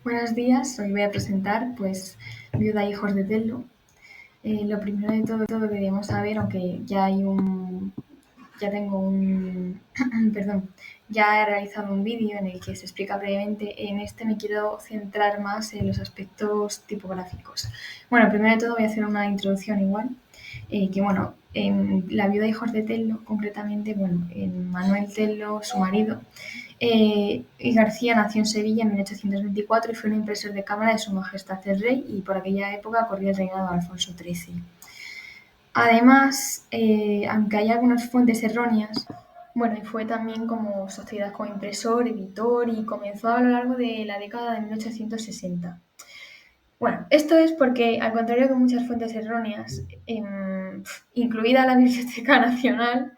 Buenos días, hoy voy a presentar Viuda e hijos de Tello. Lo primero de todo que debemos saber, aunque ya tengo un, perdón, ya he realizado un vídeo en el que se explica brevemente, en este me quiero centrar más en los aspectos tipográficos. Bueno, primero de todo voy a hacer una introducción igual, en la viuda e hijos de Tello, concretamente, en Manuel Tello, su marido, y García nació en Sevilla en 1824 y fue un impresor de cámara de Su Majestad el Rey, y por aquella época corría el reinado de Alfonso XIII. Además, aunque hay algunas fuentes erróneas, y fue también como sociedad como impresor, editor, y comenzó a lo largo de la década de 1860. Bueno, esto es porque, al contrario que muchas fuentes erróneas, incluida la Biblioteca Nacional,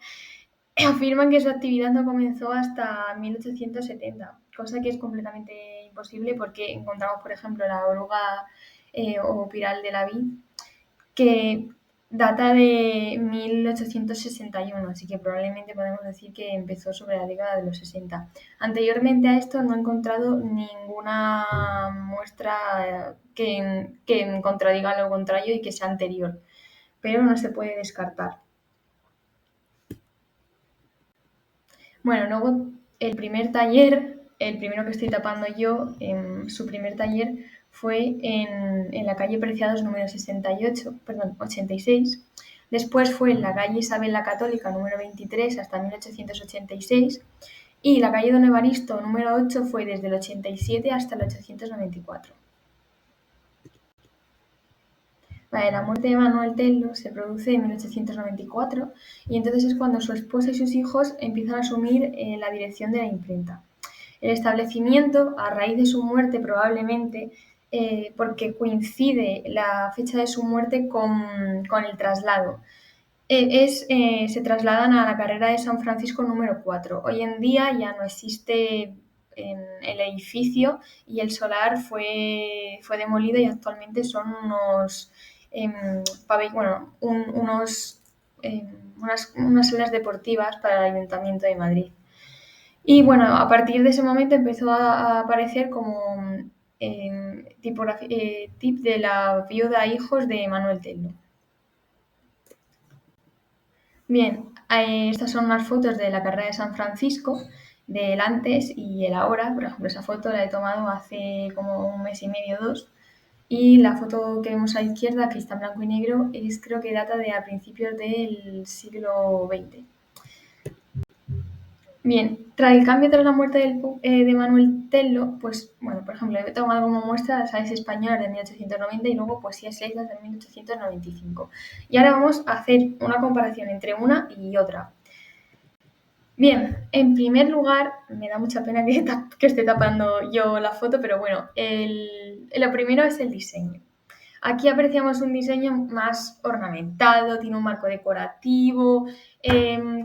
afirman que su actividad no comenzó hasta 1870, cosa que es completamente imposible porque encontramos, por ejemplo, la oruga o piral de la vid, que data de 1861, así que probablemente podemos decir que empezó sobre la década de los 60. Anteriormente a esto no he encontrado ninguna muestra que contradiga lo contrario y que sea anterior, pero no se puede descartar. Bueno, luego el primero que estoy tapando yo, su primer taller fue en la calle Preciados número 86. Después fue en la calle Isabel la Católica número 23 hasta 1886 y la calle Don Evaristo número 8 fue desde el 87 hasta el 894. Vale, la muerte de Manuel Tello se produce en 1894 y entonces es cuando su esposa y sus hijos empiezan a asumir la dirección de la imprenta. El establecimiento, a raíz de su muerte probablemente, porque coincide la fecha de su muerte con el traslado, se trasladan a la carrera de San Francisco número 4. Hoy en día ya no existe el edificio y el solar fue demolido y actualmente son unas salas deportivas para el Ayuntamiento de Madrid. Y bueno, a partir de ese momento empezó a aparecer como tip de la viuda e hijos de Manuel Tello. Bien, estas son unas fotos de la carrera de San Francisco, del antes y el ahora. Por ejemplo, esa foto la he tomado hace como un mes y medio, 2. Y la foto que vemos a la izquierda, que está en blanco y negro, creo que data de a principios del siglo XX. Bien, tras la muerte de Manuel Tello, por ejemplo, he tomado como muestra las aves españolas de 1890 y luego poesías leídas de 1895. Y ahora vamos a hacer una comparación entre una y otra. Bien, en primer lugar, me da mucha pena que esté tapando yo la foto, pero bueno, lo primero es el diseño. Aquí apreciamos un diseño más ornamentado, tiene un marco decorativo,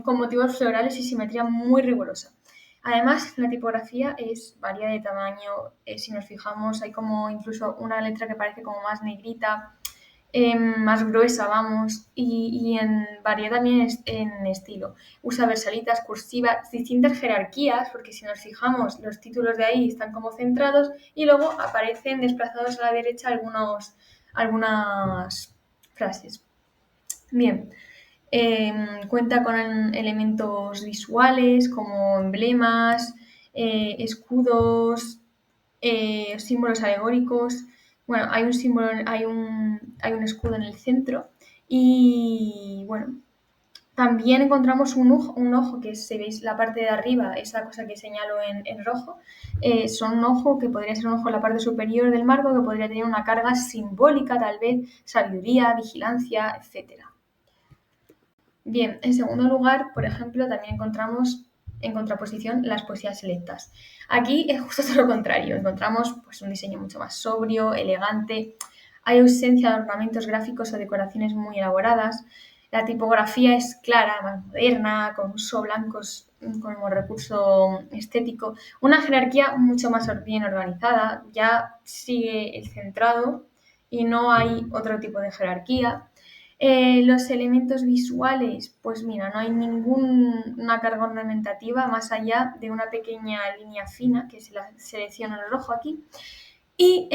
con motivos florales y simetría muy rigurosa. Además, la tipografía varía de tamaño. Si nos fijamos, hay como incluso una letra que parece como más negrita, más gruesa, vamos, y varía también en estilo. Usa versalitas, cursivas, distintas jerarquías, porque si nos fijamos, los títulos de ahí están como centrados y luego aparecen desplazados a la derecha algunas frases. Bien, cuenta con elementos visuales como emblemas, escudos, símbolos alegóricos. Bueno, hay un símbolo, hay un escudo en el centro y bueno, también encontramos un ojo que, si veis la parte de arriba, esa cosa que señalo en rojo, son un ojo que podría ser un ojo en la parte superior del marco, que podría tener una carga simbólica, tal vez sabiduría, vigilancia, etc. Bien, en segundo lugar, por ejemplo, también encontramos en contraposición las poesías selectas. Aquí es justo todo lo contrario, encontramos un diseño mucho más sobrio, elegante, hay ausencia de ornamentos gráficos o decoraciones muy elaboradas, la tipografía es clara, más moderna, con uso blancos como recurso estético, una jerarquía mucho más bien organizada, ya sigue el centrado y no hay otro tipo de jerarquía. Los elementos visuales, pues mira, no hay ninguna carga ornamentativa más allá de una pequeña línea fina, que se la selecciono en rojo aquí, y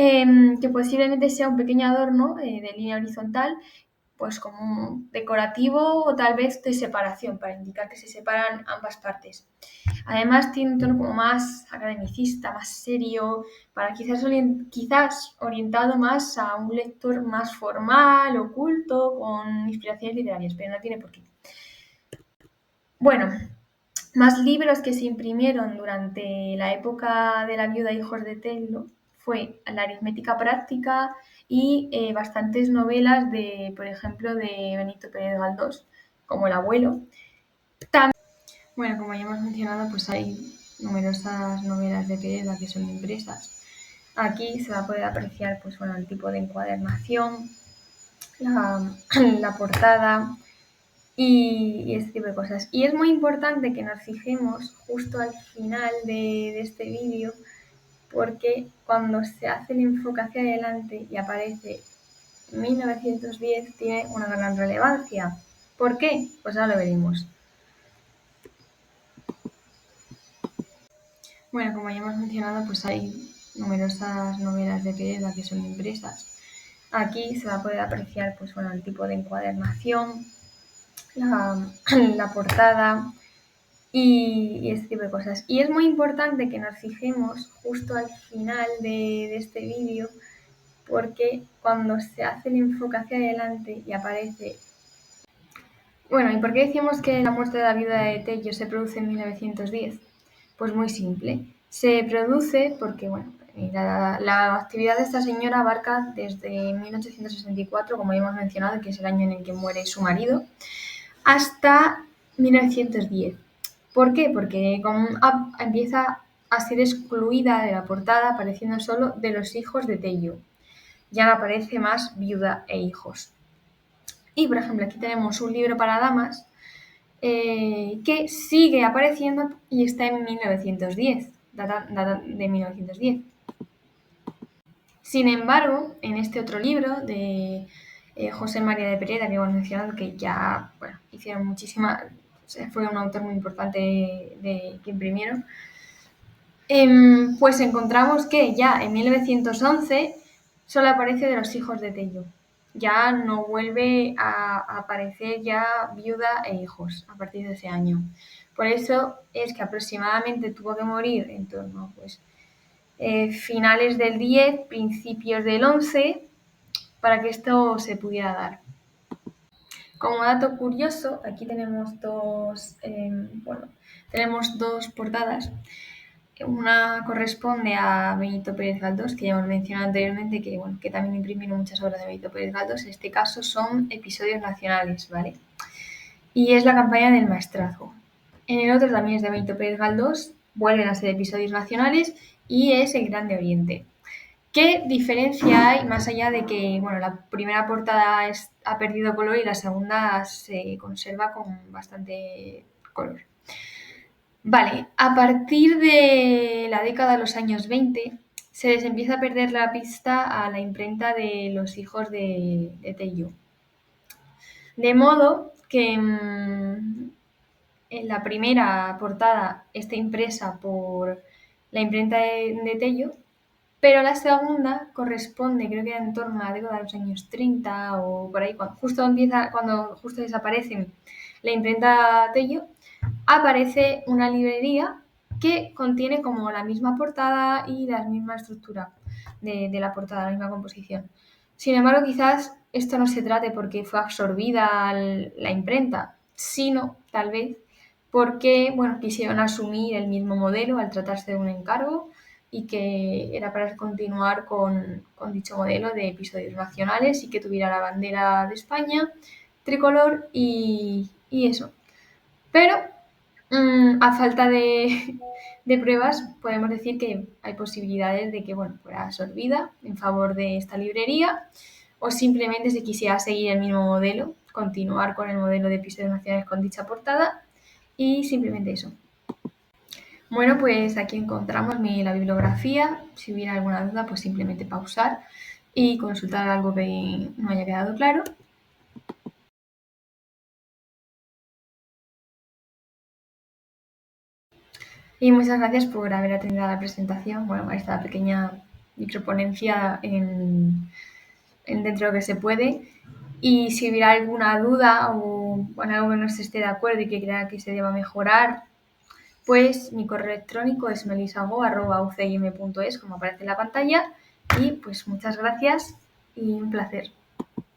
que posiblemente sea un pequeño adorno de línea horizontal, pues como un decorativo o tal vez de separación, para indicar que se separan ambas partes. Además tiene un tono como más academicista, más serio, para quizás orientado más a un lector más formal, oculto, con inspiraciones literarias, pero no tiene por qué. Bueno, más libros que se imprimieron durante la época de la viuda hijos de Tello fue La aritmética práctica y bastantes novelas de, por ejemplo, de Benito Pérez Galdós, como El abuelo. Bueno, como ya hemos mencionado, pues hay numerosas novelas de Pereda que son impresas. Aquí se va a poder apreciar pues, bueno, el tipo de encuadernación, la, la portada y este tipo de cosas. Y es muy importante que nos fijemos justo al final de este vídeo, porque cuando se hace el enfoque hacia adelante y aparece 1910 tiene una gran relevancia. ¿Por qué? Pues ahora lo veremos. Bueno, como ya hemos mencionado, pues hay numerosas novelas de Pereda que son impresas. Aquí se va a poder apreciar pues, bueno, el tipo de encuadernación, la, la portada y este tipo de cosas. Y es muy importante que nos fijemos justo al final de este vídeo, porque cuando se hace el enfoque hacia adelante y aparece... Bueno, ¿y por qué decimos que la muerte de la viuda de Tello se produce en 1910? Pues muy simple. Se produce porque, bueno, la actividad de esta señora abarca desde 1864, como ya hemos mencionado, que es el año en el que muere su marido, hasta 1910. ¿Por qué? Porque empieza a ser excluida de la portada, apareciendo solo de los hijos de Tello. Ya no aparece más viuda e hijos. Y, por ejemplo, aquí tenemos un libro para damas que sigue apareciendo y está en 1910, data de 1910. Sin embargo, en este otro libro de José María de Pereda, que hemos mencionado, que ya bueno, hicieron muchísima, o sea, fue un autor muy importante que imprimieron, pues encontramos que ya en 1911 solo aparece de los hijos de Tello. Ya no vuelve a aparecer ya viuda e hijos a partir de ese año. Por eso es que aproximadamente tuvo que morir en torno pues, finales del 10, principios del 11, para que esto se pudiera dar. Como dato curioso, aquí tenemos dos portadas. Una corresponde a Benito Pérez Galdós, que ya hemos mencionado anteriormente, que también imprimieron muchas obras de Benito Pérez Galdós. En este caso son episodios nacionales, ¿vale? Y es la campaña del maestrazgo. En el otro también es de Benito Pérez Galdós, vuelven a ser episodios nacionales y es el Grande Oriente. ¿Qué diferencia hay más allá de que bueno, la primera portada ha perdido color y la segunda se conserva con bastante color? Vale, a partir de la década de los años 20 se les empieza a perder la pista a la imprenta de los hijos de Tello. De modo que en la primera portada está impresa por la imprenta de Tello, pero la segunda corresponde, creo que en torno a la década de los años 30 o por ahí, cuando justo desaparece la imprenta Tello, aparece una librería que contiene como la misma portada y la misma estructura de la portada, la misma composición. Sin embargo, quizás esto no se trate porque fue absorbida la imprenta, sino tal vez porque bueno, quisieron asumir el mismo modelo al tratarse de un encargo y que era para continuar con dicho modelo de episodios nacionales y que tuviera la bandera de España, tricolor y eso. Pero a falta de pruebas, podemos decir que hay posibilidades de que bueno, fuera absorbida en favor de esta librería o simplemente se quisiera seguir el mismo modelo, continuar con el modelo de episodios nacionales con dicha portada y simplemente eso. Bueno, pues aquí encontramos la bibliografía. Si hubiera alguna duda, pues simplemente pausar y consultar algo que no haya quedado claro. Y muchas gracias por haber atendido a la presentación, bueno, a esta pequeña microponencia dentro de lo que se puede. Y si hubiera alguna duda o en algo que no se esté de acuerdo y que crea que se deba mejorar, pues mi correo electrónico es melisago@ucim.es, como aparece en la pantalla. Y pues muchas gracias y un placer.